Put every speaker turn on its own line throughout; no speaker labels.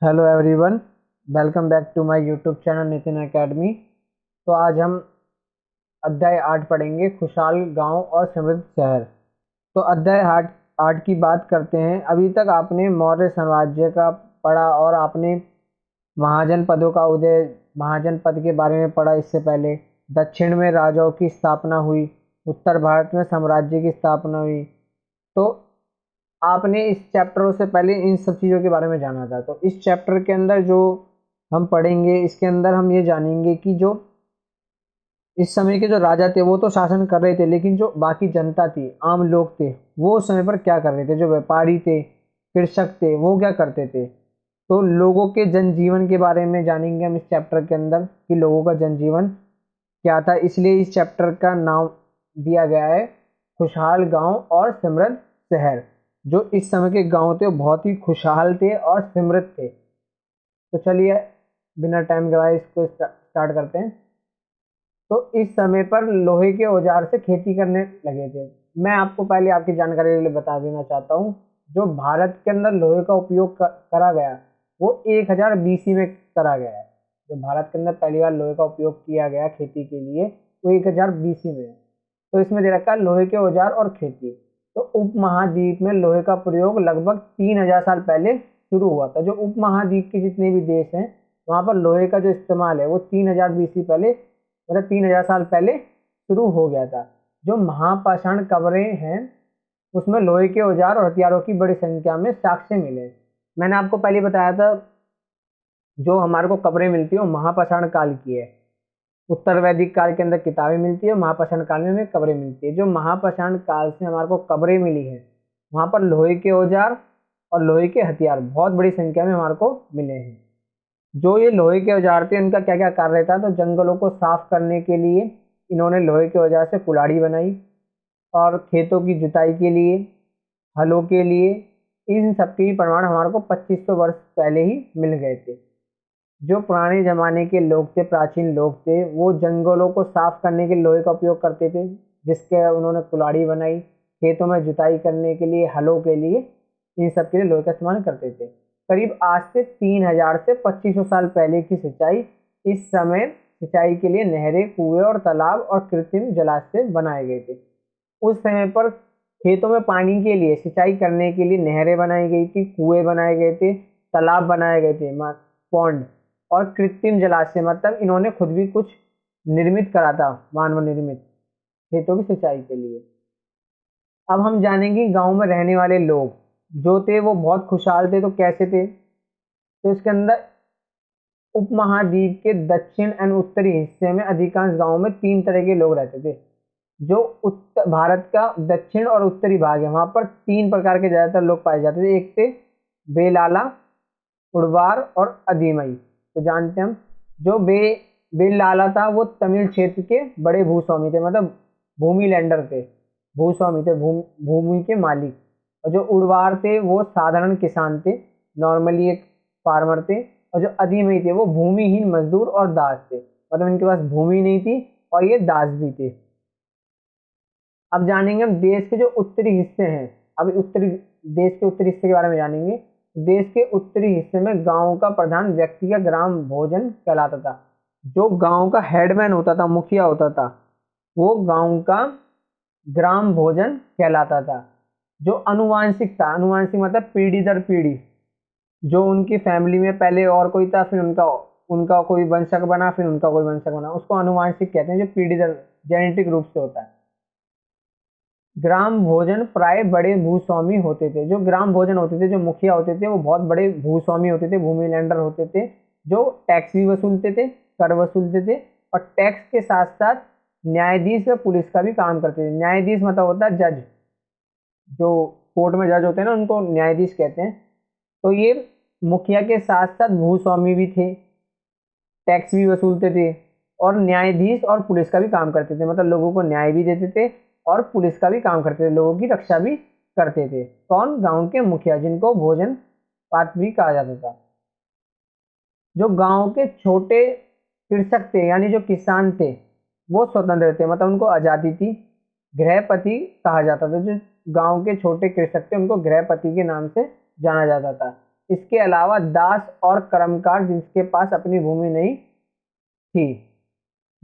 Hello everyone, welcome back to my YouTube channel Nitin Academy. तो आज हम अध्याय 8 पढ़ेंगे, खुशहाल गांव और समृद्ध शहर। तो अध्याय 8 की बात करते हैं। अभी तक आपने मौर्य साम्राज्य का पढ़ा और आपने महाजनपदों का उदय, महाजनपद के बारे में पढ़ा। इससे पहले दक्षिण में राजाओं की स्थापना हुई, उत्तर भारत में साम्राज्य की स्थापना हुई। तो आपने इस चैप्टरों से पहले इन सब चीज़ों के बारे में जाना था। तो इस चैप्टर के अंदर जो हम पढ़ेंगे, इसके अंदर हम ये जानेंगे कि जो इस समय के जो राजा थे वो तो शासन कर रहे थे, लेकिन जो बाकी जनता थी, आम लोग थे, वो उस समय पर क्या कर रहे थे। जो व्यापारी थे, कृषक थे, वो क्या करते थे। तो लोगों के जनजीवन के बारे में जानेंगे हम इस चैप्टर के अंदर कि लोगों का जनजीवन क्या था। इसलिए इस चैप्टर का नाम दिया गया है खुशहाल गांव और समृद्ध शहर। जो इस समय के गांव थे वो बहुत ही खुशहाल थे और समृद्ध थे। तो चलिए बिना टाइम गवाए इसको स्टार्ट करते हैं। तो इस समय पर लोहे के औजार से खेती करने लगे थे। मैं आपको पहले आपकी जानकारी के लिए बता देना चाहता हूँ, जो भारत के अंदर लोहे का उपयोग करा गया वो 1000 BC में करा गया है। जो भारत के अंदर पहली बार लोहे का उपयोग किया गया खेती के लिए वो 1000 BC में है। तो इसमें दे रखा है लोहे के औजार और खेती। तो उपमहाद्वीप में लोहे का प्रयोग लगभग 3000 साल पहले शुरू हुआ था। जो उपमहाद्वीप के जितने भी देश हैं वहाँ पर लोहे का जो इस्तेमाल है वो 3000 BC पहले, मतलब 3000 साल पहले शुरू हो गया था। जो महापाषाण कब्रें हैं उसमें लोहे के औजार और हथियारों की बड़ी संख्या में साक्ष्य मिले। मैंने आपको पहले बताया था जो हमारे को कब्रें मिलती है वो महापाषाण काल की है। उत्तर वैदिक काल के अंदर किताबें मिलती है, महापाषाण काल में हमें कब्रें मिलती है। जो महापाषाण काल से हमारे को कब्रें मिली है वहाँ पर लोहे के औजार और लोहे के हथियार बहुत बड़ी संख्या में हमारे को मिले हैं। जो ये लोहे के औजार थे इनका क्या क्या कार्य था। तो जंगलों को साफ करने के लिए इन्होंने लोहे के औजार से कुल्हाड़ी बनाई, और खेतों की जुताई के लिए, हलों के लिए, इन सब के प्रमाण हमारे को 2500 वर्ष पहले ही मिल गए थे। जो पुराने जमाने के लोग थे, प्राचीन लोग थे, वो जंगलों को साफ करने के लोहे का उपयोग करते थे, जिसके उन्होंने कुल्हाड़ी बनाई। खेतों में जुताई करने के लिए, हलों के लिए, इन सब के लिए लोहे का इस्तेमाल करते थे। करीब आज से 3000 से 2500 साल पहले की सिंचाई, इस समय सिंचाई के लिए नहरें, कुएं और तालाब और कृत्रिम जलाशय बनाए गए थे। उस समय पर खेतों में पानी के लिए, सिंचाई करने के लिए नहरें बनाई गई थी, कुएं बनाए गए थे, तालाब बनाए गए थे, पौंड, और कृत्रिम जलाशय, मतलब इन्होंने खुद भी कुछ निर्मित करा था, मानव निर्मित, खेतों की सिंचाई के लिए। अब हम जानेंगे गांव में रहने वाले लोग जो थे वो बहुत खुशहाल थे। तो कैसे थे। तो इसके अंदर उपमहाद्वीप के दक्षिण एवं उत्तरी हिस्से में अधिकांश गांवों में 3 तरह के लोग रहते थे। जो उत्तर भारत का दक्षिण और उत्तरी भाग है वहां पर 3 प्रकार के ज्यादातर लोग पाए जाते थे। एक थे बेलाला, उड़वार और अदीमई। तो जानते हैं हम, जो बेलाला था वो तमिल क्षेत्र के बड़े भूस्वामी थे, मतलब भूमि लैंडर थे, भूस्वामी थे, भूमि के मालिक। और जो उड़वार थे वो साधारण किसान थे, नॉर्मली एक फार्मर थे। और जो अदीमई थे वो भूमिहीन मजदूर और दास थे, मतलब इनके पास भूमि नहीं थी और ये दास भी थे। अब जानेंगे हम देश के जो उत्तरी हिस्से हैं। अब देश के उत्तरी हिस्से के बारे में जानेंगे। देश के उत्तरी हिस्से में गांव का प्रधान व्यक्ति का ग्राम भोजन कहलाता था। जो गांव का हेडमैन होता था, मुखिया होता था, वो गांव का ग्राम भोजन कहलाता था। जो अनुवांशिक था, अनुवांशिक मतलब पीढ़ी दर पीढ़ी, जो उनकी फैमिली में पहले और कोई था, फिर उनका उनका कोई वंशक बना, फिर उनका कोई वंशक बना, उसको अनुवांशिक कहते हैं, जो पीढ़ी दर जेनेटिक रूप से होता है। ग्राम भोजन प्राय बड़े भूस्वामी होते थे। जो ग्राम भोजन होते थे, जो मुखिया होते थे, वो बहुत बड़े भूस्वामी होते थे, भूमि लैंडर होते थे, जो टैक्स भी वसूलते थे, कर वसूलते थे, और टैक्स के साथ साथ न्यायाधीश व पुलिस का भी काम करते थे। न्यायाधीश मतलब होता है जज, जो कोर्ट में जज होते हैं ना, उनको न्यायाधीश कहते हैं। तो ये मुखिया के साथ साथ भूस्वामी भी थे, टैक्स भी वसूलते थे, और न्यायाधीश और पुलिस का भी काम करते थे, मतलब लोगों को न्याय भी देते थे और पुलिस का भी काम करते थे, लोगों की रक्षा भी करते थे। कौन? गांव के मुखिया, जिनको भोजन पात्र भी कहा जाता था। जो गांव के छोटे कृषक थे, यानी जो किसान थे, वो स्वतंत्र थे, मतलब उनको आज़ादी थी। गृहपति कहा जाता था। जो गांव के छोटे कृषक थे उनको गृहपति के नाम से जाना जाता था। इसके अलावा दास और कर्मकार जिनके पास अपनी भूमि नहीं थी,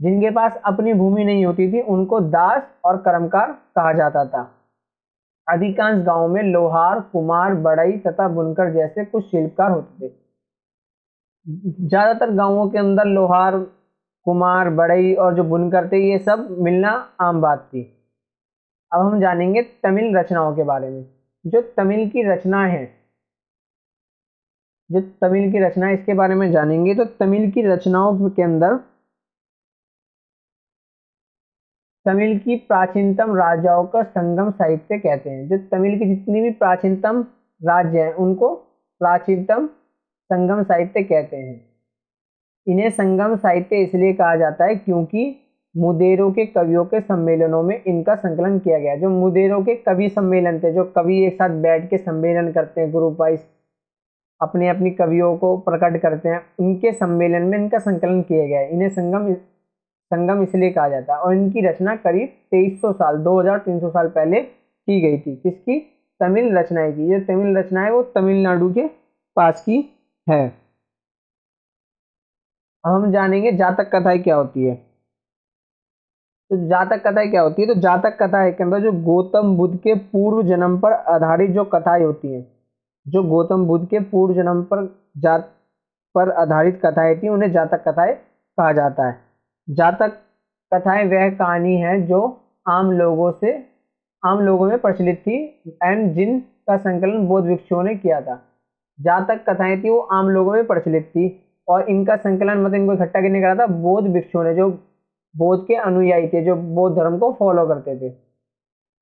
जिनके पास अपनी भूमि नहीं होती थी उनको दास और कर्मकार कहा जाता था। अधिकांश गांवों में लोहार, कुम्हार, बढ़ई तथा बुनकर जैसे कुछ शिल्पकार होते थे। ज्यादातर गांवों के अंदर लोहार, कुम्हार, बढ़ई और जो बुनकर थे ये सब मिलना आम बात थी। अब हम जानेंगे तमिल रचनाओं के बारे में। जो तमिल की रचना है, जो तमिल की रचना है इसके बारे में जानेंगे। तो तमिल की रचनाओं के अंदर तमिल की प्राचीनतम राजाओं का संगम साहित्य कहते हैं। जो तमिल की जितनी भी प्राचीनतम राज्य हैं उनको प्राचीनतम संगम साहित्य कहते हैं। इन्हें संगम साहित्य इसलिए कहा जाता है क्योंकि मुदेरों के कवियों के सम्मेलनों में इनका संकलन किया गया। जो मुदेरों के कवि सम्मेलन थे, जो कवि एक साथ बैठ के सम्मेलन करते हैं, ग्रुप वाइज अपनी अपनी कवियों को प्रकट करते हैं, उनके सम्मेलन में इनका संकलन किया गया है। इन्हें संगम इसलिए कहा जाता है। और इनकी रचना करीब 2300 साल 2300 साल पहले की गई थी। किसकी? तमिल रचनाएं की। ये तमिल रचनाएं वो तमिलनाडु के पास की है। अब हम जानेंगे जातक कथाएं क्या होती है। तो जातक कथाएं क्या होती है? तो जातक कथाएं के अंदर जो गौतम बुद्ध के पूर्व जन्म पर आधारित जो कथाएं होती हैं, जो गौतम बुद्ध के पूर्व जन्म पर आधारित कथाएं थी उन्हें जातक कथाएं कहा जाता है। जातक कथाएं वह कहानी है जो आम लोगों में प्रचलित थी एंड जिनका संकलन बौद्ध भिक्षुओं ने किया था। जातक कथाएं थी वो आम लोगों में प्रचलित थी और इनका संकलन मतलब इनको इकट्ठा करने करा था बौद्ध भिक्षुओं ने, जो बौद्ध के अनुयायी थे, जो बौद्ध धर्म को फॉलो करते थे।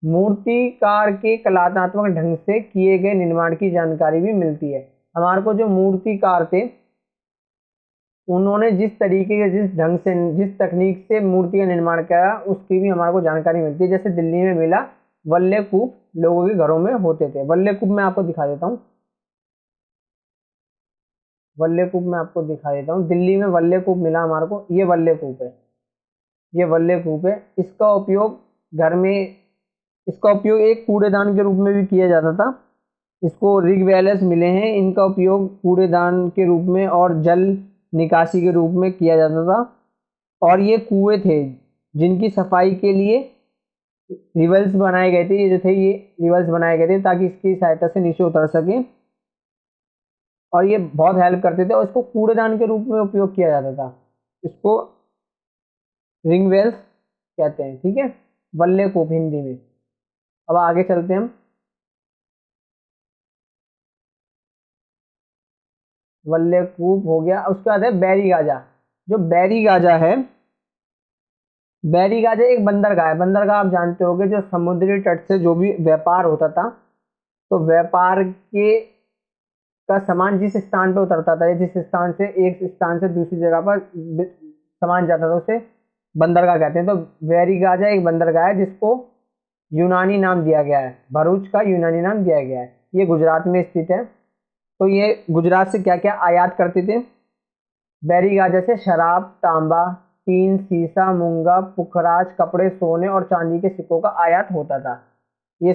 मूर्तिकार के कलात्मक ढंग से किए गए निर्माण की जानकारी भी मिलती है। हमारे को जो मूर्तिकार थे उन्होंने जिस तरीके के जिस ढंग से जिस तकनीक से मूर्ति का निर्माण किया उसकी भी हमारे को जानकारी मिलती है। जैसे दिल्ली में मिला वल्लकूप लोगों के घरों में होते थे। वल्लकूप मैं आपको दिखा देता हूँ। दिल्ली में वल्लकूप मिला हमारे को। ये वल्लकूप है, ये वल्लकूप है। इसका उपयोग एक कूड़ेदान के रूप में भी किया जाता था। इसको रिगवेलस मिले हैं। इनका उपयोग कूड़ेदान के रूप में और जल निकासी के रूप में किया जाता था। और ये कुएं थे जिनकी सफाई के लिए रिवल्स बनाए गए थे। ये रिवल्स बनाए गए थे ताकि इसकी सहायता से नीचे उतर सके और ये बहुत हेल्प करते थे और इसको कूड़ेदान के रूप में उपयोग किया जाता था। इसको रिंगवेल्स कहते हैं। ठीक है, वल्लकूप हिंदी में। अब आगे चलते हैं हम। वल्लकूप हो गया। उसके बाद है बैरीगाजा। जो बैरीगाजा है, बैरीगाजा एक बंदरगाह है। बंदरगाह आप जानते होंगे, जो समुद्री तट से जो भी व्यापार होता था तो व्यापार के का सामान जिस स्थान पे उतरता था, जिस स्थान से एक स्थान से दूसरी जगह पर सामान जाता था उसे बंदरगाह कहते हैं। तो बैरीगाजा एक बंदरगाह है जिसको यूनानी नाम दिया गया है। भरूच का यूनानी नाम दिया गया है। ये गुजरात में स्थित है। तो ये गुजरात से क्या क्या आयात करते थे? बैरीगाजा से शराब, तांबा, टीन, सीसा, मूंगा, पुखराज, कपड़े, सोने और चांदी के सिक्कों का आयात होता था। ये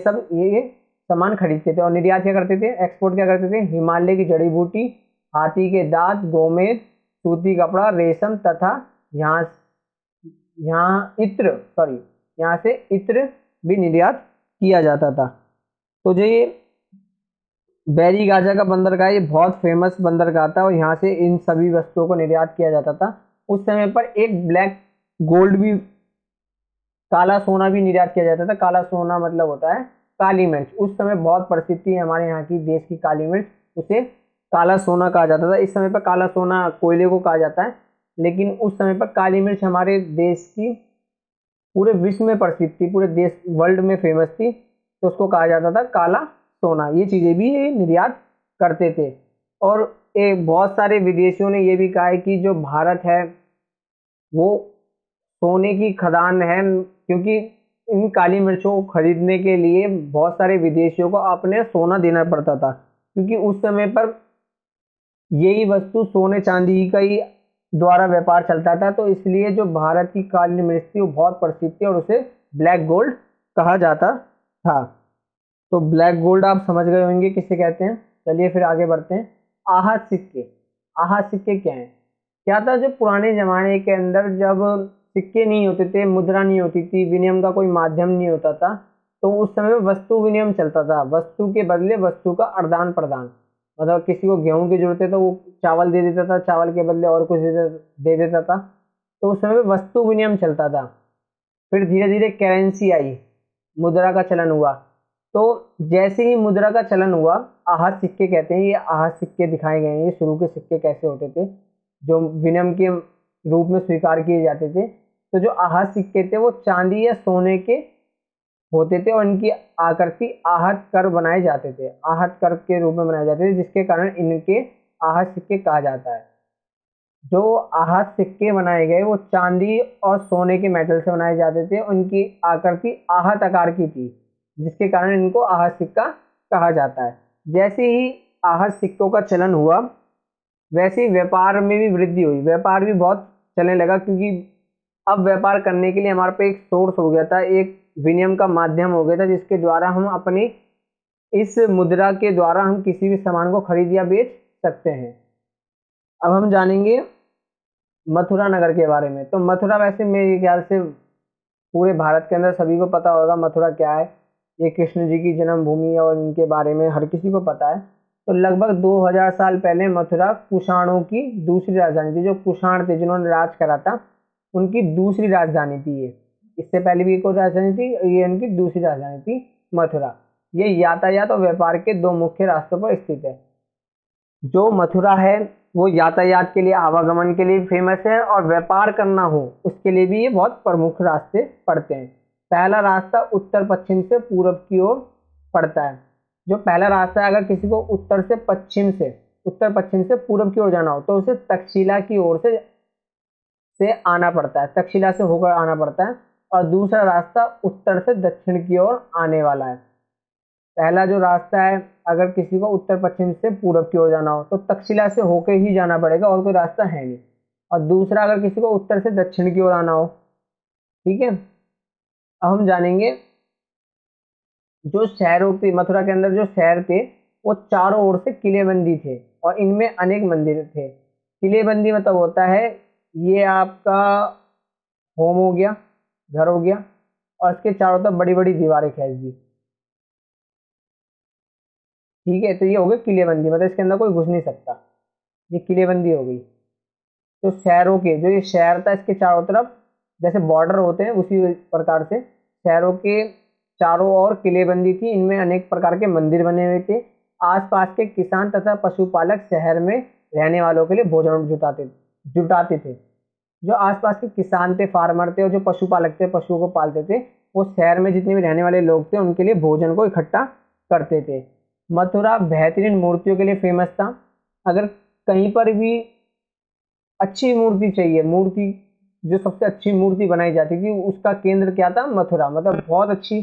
सामान खरीदते थे और निर्यात क्या करते थे? एक्सपोर्ट क्या करते थे? हिमालय की जड़ी बूटी, हाथी के दांत, गोमेद, सूती कपड़ा, रेशम तथा यहाँ से इत्र भी निर्यात किया जाता था। तो जो ये बैरीगाजा का बंदरगाह ये बहुत फेमस बंदरगाह था और यहाँ से इन सभी वस्तुओं को निर्यात किया जाता था। उस समय पर एक ब्लैक गोल्ड भी, काला सोना भी निर्यात किया जाता था। काला सोना मतलब होता है काली मिर्च। उस समय बहुत प्रसिद्ध थी हमारे यहाँ की देश की काली मिर्च, उसे काला सोना कहा जाता था। इस समय पर काला सोना कोयले को कहा जाता है, लेकिन उस समय पर काली मिर्च हमारे देश की पूरे विश्व में प्रसिद्ध थी, पूरे देश वर्ल्ड में फेमस थी, तो उसको कहा जाता था काला सोना। ये चीज़ें भी ये निर्यात करते थे। और बहुत सारे विदेशियों ने ये भी कहा है कि जो भारत है वो सोने की खदान है, क्योंकि इन काली मिर्चों को खरीदने के लिए बहुत सारे विदेशियों को अपने सोना देना पड़ता था, क्योंकि उस समय पर यही वस्तु सोने चांदी का ही द्वारा व्यापार चलता था। तो इसलिए जो भारत की काली मिर्च थी वो बहुत प्रसिद्ध थी और उसे ब्लैक गोल्ड कहा जाता था। तो ब्लैक गोल्ड आप समझ गए होंगे किसे कहते हैं। चलिए फिर आगे बढ़ते हैं। आहत सिक्के। आहत सिक्के क्या हैं? क्या था, जो पुराने ज़माने के अंदर जब सिक्के नहीं होते थे, मुद्रा नहीं होती थी, विनिमय का कोई माध्यम नहीं होता था, तो उस समय वस्तु विनिमय चलता था। वस्तु के बदले वस्तु का आदान प्रदान, मतलब किसी को गेहूं की जरूरत है तो वो चावल दे देता था, चावल के बदले और कुछ दे देता था। तो उस समय वस्तु विनिमय चलता था। फिर धीरे धीरे करेंसी आई, मुद्रा का चलन हुआ। तो जैसे ही मुद्रा का चलन हुआ, आहत सिक्के कहते हैं, ये आहत सिक्के दिखाए गए हैं। ये शुरू के सिक्के कैसे होते थे, जो विनिमय के रूप में स्वीकार किए जाते थे। तो जो आहत सिक्के थे वो चांदी या सोने के होते थे और इनकी आकृति आहत कर बनाए जाते थे, आहत कर के रूप में बनाए जाते थे, जिसके कारण इनके आहत सिक्के कहा जाता है। जो आहत सिक्के बनाए गए वो चांदी और सोने के मेटल से बनाए जाते थे। उनकी आकृति आहत आकार की थी, जिसके कारण इनको आहत सिक्का कहा जाता है। जैसे ही आहत सिक्कों का चलन हुआ, वैसे ही व्यापार में भी वृद्धि हुई, व्यापार भी बहुत चलने लगा, क्योंकि अब व्यापार करने के लिए हमारे पे एक सोर्स हो गया था, एक विनिमय का माध्यम हो गया था, जिसके द्वारा हम अपनी इस मुद्रा के द्वारा हम किसी भी सामान को खरीद या बेच सकते हैं। अब हम जानेंगे मथुरा नगर के बारे में। तो मथुरा, वैसे मेरे ख्याल से पूरे भारत के अंदर सभी को पता होगा मथुरा क्या है। ये कृष्ण जी की जन्मभूमि है और इनके बारे में हर किसी को पता है। तो लगभग 2000 साल पहले मथुरा कुषाणों की दूसरी राजधानी थी। जो कुषाण थे, जिन्होंने राज करा था, उनकी दूसरी राजधानी थी ये। इससे पहले भी एक और राजधानी थी, ये उनकी दूसरी राजधानी थी मथुरा। ये यातायात और व्यापार के दो मुख्य रास्तों पर स्थित है। जो मथुरा है वो यातायात के लिए, आवागमन के लिए फेमस है, और व्यापार करना हो उसके लिए भी ये बहुत प्रमुख रास्ते पड़ते हैं। पहला रास्ता उत्तर पश्चिम से पूर्व की ओर पड़ता है। जो पहला रास्ता है, अगर किसी को उत्तर पश्चिम से पूर्व की ओर जाना हो तो उसे तक्षशिला की ओर से आना पड़ता है, तक्षशिला से होकर आना पड़ता है। और दूसरा रास्ता उत्तर से दक्षिण की ओर आने वाला है। पहला जो रास्ता है, अगर किसी को उत्तर पश्चिम से पूर्व की ओर जाना हो तो तक्षशिला से होकर ही जाना पड़ेगा, और कोई रास्ता है नहीं। और दूसरा, अगर किसी को उत्तर से दक्षिण की ओर आना हो, ठीक है। अब हम जानेंगे जो शहरों के, मथुरा के अंदर जो शहर थे वो चारों ओर से किलेबंदी थे और इनमें अनेक मंदिर थे। किलेबंदी मतलब होता है, ये आपका होम हो गया, घर हो गया, और इसके चारों तरफ बड़ी बड़ी दीवारें खींच दी, ठीक है। तो ये हो गई किलेबंदी, मतलब इसके अंदर कोई घुस नहीं सकता, ये किलेबंदी हो गई। तो शहरों के, जो ये शहर था इसके चारों तरफ जैसे बॉर्डर होते हैं, उसी प्रकार से शहरों के चारों ओर किलेबंदी थी। इनमें अनेक प्रकार के मंदिर बने हुए थे। आसपास के किसान तथा पशुपालक शहर में रहने वालों के लिए भोजन जुटाते थे। जो आसपास के किसान थे, फार्मर थे, और जो पशुपालक थे, पशुओं को पालते थे, वो शहर में जितने भी रहने वाले लोग थे उनके लिए भोजन को इकट्ठा करते थे। मथुरा बेहतरीन मूर्तियों के लिए फेमस था। अगर कहीं पर भी अच्छी मूर्ति चाहिए, मूर्ति जो सबसे अच्छी मूर्ति बनाई जाती थी, उसका केंद्र क्या था? मथुरा। मतलब बहुत अच्छी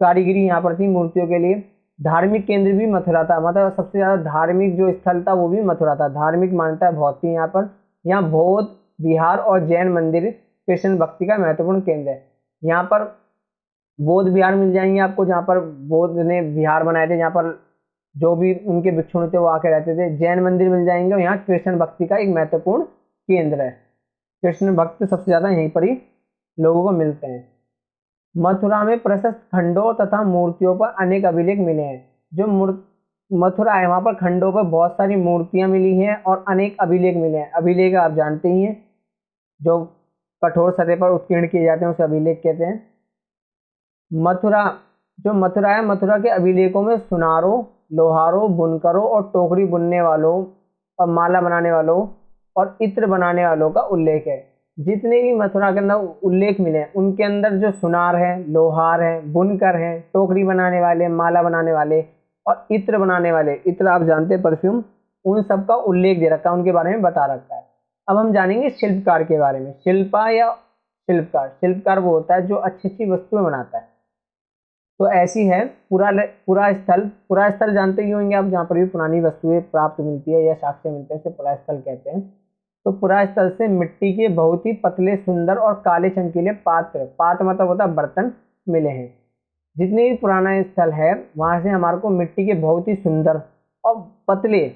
कारीगरी यहाँ पर थी मूर्तियों के लिए। धार्मिक केंद्र भी मथुरा था, मतलब सबसे ज़्यादा धार्मिक जो स्थल था वो भी मथुरा था। धार्मिक मान्यता बहुत थी यहाँ पर। यहाँ बौद्ध विहार और जैन मंदिर कृष्ण भक्ति का महत्वपूर्ण केंद्र है। यहाँ पर बौद्ध विहार मिल जाएंगे आपको, जहाँ पर बौद्ध ने विहार बनाए थे, जहाँ पर जो भी उनके भिक्षुण थे वो आके रहते थे। जैन मंदिर मिल जाएंगे, और यहाँ कृष्ण भक्ति का एक महत्वपूर्ण केंद्र है। कृष्ण भक्त सबसे ज़्यादा यहीं पर ही लोगों को मिलते हैं। मथुरा में प्रशस्त खंडों तथा मूर्तियों पर अनेक अभिलेख मिले हैं। जो मथुरा है वहाँ पर खंडों पर बहुत सारी मूर्तियाँ मिली हैं और अनेक अभिलेख मिले हैं। अभिलेख आप जानते ही हैं, जो कठोर सतह पर उत्कीर्ण किए जाते हैं उसे अभिलेख कहते हैं। मथुरा, जो मथुरा है, मथुरा के अभिलेखों में सुनारों, लोहारों, बुनकरों और टोकरी बुनने वालों और माला बनाने वालों और इत्र बनाने वालों का उल्लेख है। जितने भी मथुरा के अंदर उल्लेख मिले हैं उनके अंदर जो सुनार है, लोहार है, बुनकर हैं, टोकरी बनाने वाले, माला बनाने वाले और इत्र बनाने वाले, इत्र आप जानते हैं परफ्यूम, उन सब का उल्लेख दे रखा है, उनके बारे में बता रखा है। अब हम जानेंगे शिल्पकार के बारे में। शिल्पा या शिल्पकार, शिल्पकार वो होता है जो अच्छी अच्छी वस्तुएं बनाता है। तो ऐसी है पुरा स्थल जानते ही होंगे आप, जहाँ पर भी पुरानी वस्तुएं प्राप्त मिलती है या साक्ष्य मिलते हैं, उसे पुरा स्थल कहते हैं। तो पुरा स्थल से मिट्टी के बहुत ही पतले, सुंदर और काले चमकीले पात्र मतलब होता है बर्तन, मिले हैं। जितने भी पुराना स्थल है वहाँ से हमारे को मिट्टी के बहुत ही सुंदर और पतले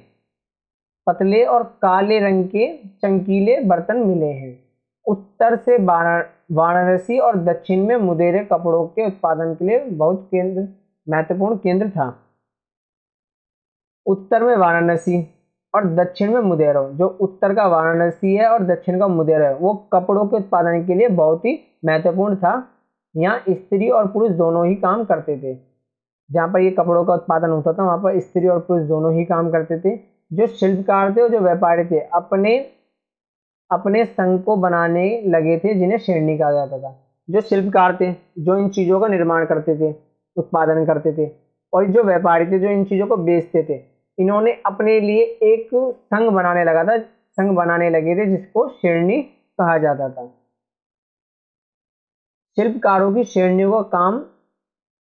पतले और काले रंग के चमकीले बर्तन मिले हैं। उत्तर से वाराणसी और दक्षिण में मुदेरे कपड़ों के उत्पादन के लिए बहुत महत्वपूर्ण केंद्र था। उत्तर में वाराणसी और दक्षिण में मुदेरा, जो उत्तर का वाराणसी है और दक्षिण का मुदेरा है, वो कपड़ों के उत्पादन के लिए बहुत ही महत्वपूर्ण था। यहाँ स्त्री और पुरुष दोनों ही काम करते थे। जहाँ पर ये कपड़ों का उत्पादन होता था वहाँ पर स्त्री और पुरुष दोनों ही काम करते थे। जो शिल्पकार थे और जो व्यापारी थे अपने अपने संघ को बनाने लगे थे, जिन्हें शेरनी कहा जाता था। जो शिल्पकार थे जो इन चीज़ों का निर्माण करते थे, उत्पादन करते थे, और जो व्यापारी थे जो इन चीज़ों को बेचते थे, इन्होंने अपने लिए एक संघ बनाने लगे थे जिसको शेरनी कहा जाता था। शिल्पकारों की शेरनियों का काम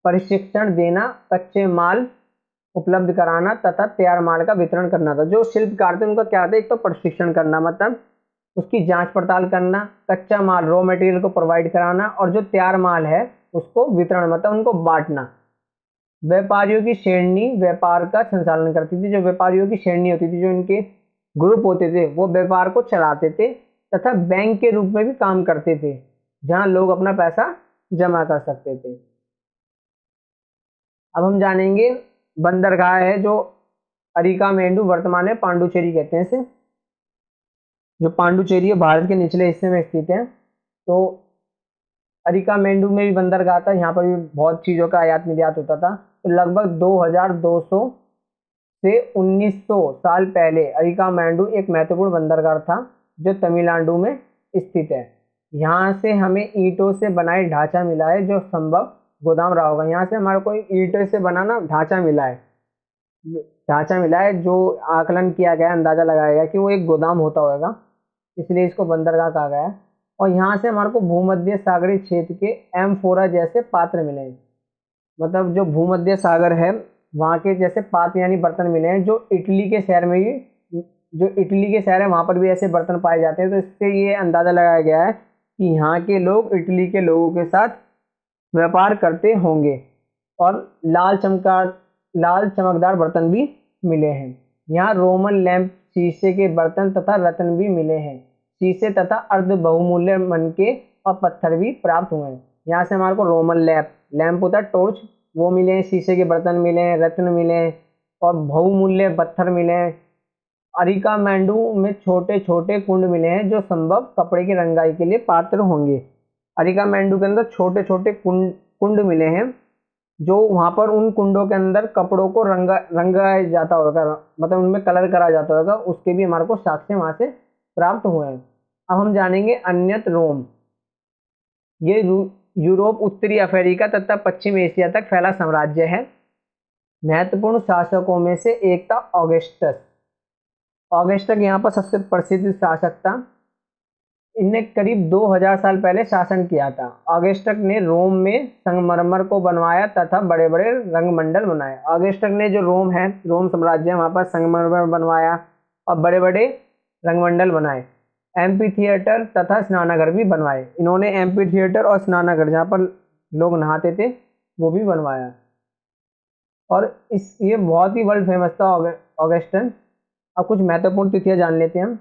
प्रशिक्षण देना, कच्चे माल उपलब्ध कराना तथा तैयार माल का वितरण करना था। जो शिल्पकार थे उनका क्या था, एक तो प्रशिक्षण करना, मतलब उसकी जांच पड़ताल करना, कच्चा माल रॉ मटेरियल को प्रोवाइड कराना, और जो तैयार माल है उसको वितरण मतलब उनको बांटना। व्यापारियों की श्रेणी व्यापार का संचालन करती थी। जो व्यापारियों की श्रेणी होती थी, जो इनके ग्रुप होते थे, वो व्यापार को चलाते थे तथा बैंक के रूप में भी काम करते थे, जहां लोग अपना पैसा जमा कर सकते थे। अब हम जानेंगे बंदरगाह है जो अरिकामेंडु, वर्तमान में पांडुचेरी कहते हैं इसे। जो पांडुचेरी है भारत के निचले हिस्से में स्थित है। तो अरिकामेंडु में भी बंदरगाह था, यहाँ पर भी बहुत चीज़ों का आयात निर्यात होता था। तो लगभग 2200 से 1900 साल पहले अरिकामेंडु एक महत्वपूर्ण बंदरगाह था जो तमिलनाडु में स्थित है। यहाँ से हमें ईंटों से बनाए ढांचा मिला है, जो संभव गोदाम रहा होगा। यहाँ से हमारे को ईंटों से बनाना ढांचा मिला है, जो आकलन किया गया, अंदाजा लगाया गया कि वो एक गोदाम होता होगा, इसलिए इसको बंदरगाह कहा गया है। और यहाँ से हमारे को भूमध्य सागरीय क्षेत्र के एम्फोरा जैसे पात्र मिले हैं, मतलब जो भूमध्य सागर है वहाँ के जैसे पात्र यानी बर्तन मिले हैं। जो इटली के शहर है वहाँ पर भी ऐसे बर्तन पाए जाते हैं। तो इससे ये अंदाज़ा लगाया गया है कि यहाँ के लोग इटली के लोगों के साथ व्यापार करते होंगे। और लाल चमकदार बर्तन भी मिले हैं। यहाँ रोमन लैंप, शीशे के बर्तन तथा रत्न भी मिले हैं। शीशे तथा अर्ध बहुमूल्य मनके और पत्थर भी प्राप्त हुए हैं। यहाँ से हमारे को रोमन लैंप होता है टॉर्च, वो मिले हैं, शीशे के बर्तन मिले हैं, रत्न मिले हैं और बहुमूल्य पत्थर मिले हैं। अरिकामेंडु में छोटे छोटे कुंड मिले हैं जो संभव कपड़े की रंगाई के लिए पात्र होंगे। अरिकामेंडु के अंदर छोटे छोटे कुंड मिले हैं, जो वहाँ पर उन कुंडों के अंदर कपड़ों को रंगाया जाता होगा, मतलब उनमें कलर करा जाता होगा, उसके भी हमारे को साक्ष्य वहाँ से प्राप्त हुए हैं। अब हम जानेंगे अन्यत्र रोम। ये यूरोप, उत्तरी अफ्रीका तथा पश्चिम एशिया तक फैला साम्राज्य है। महत्वपूर्ण शासकों में से एक था ऑगस्टस यहाँ पर सबसे प्रसिद्ध शासक था। इनने करीब 2000 साल पहले शासन किया था। ऑगस्टस ने रोम में संगमरमर को बनवाया तथा बड़े बड़े रंगमंडल बनाए। ऑगस्टस ने जो रोम साम्राज्य है वहाँ पर संगमरमर बनवाया और बड़े बड़े रंगमंडल बनाए। एम्पी थिएटर तथा स्नानागार भी बनवाए। इन्होंने एम्पी थिएटर और स्नानागार, जहाँ पर लोग नहाते थे, वो भी बनवाया। और ये बहुत ही वर्ल्ड फेमस था ऑगस्टस। अब कुछ महत्वपूर्ण तिथियां जान लेते हैं हम।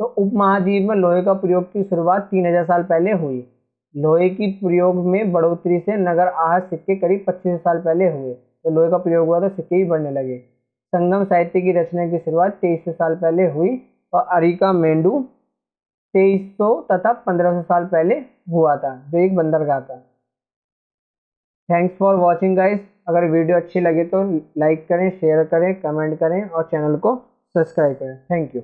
तो उपमहाद्वीप में लोहे का प्रयोग की शुरुआत 3000 साल पहले हुई। लोहे की प्रयोग में बढ़ोतरी से नगर आहत सिक्के करीब 25 साल पहले हुए। तो लोहे का प्रयोग हुआ तो सिक्के ही बढ़ने लगे। संगम साहित्य की रचना की शुरुआत 2300 साल पहले हुई और अरिकामेंडु 2300 तथा 1500 साल पहले हुआ था, जो एक बंदरगाह था। Thanks for watching guys. अगर वीडियो अच्छी लगे तो लाइक करें, शेयर करें, कमेंट करें और चैनल को सब्सक्राइब करें। Thank you.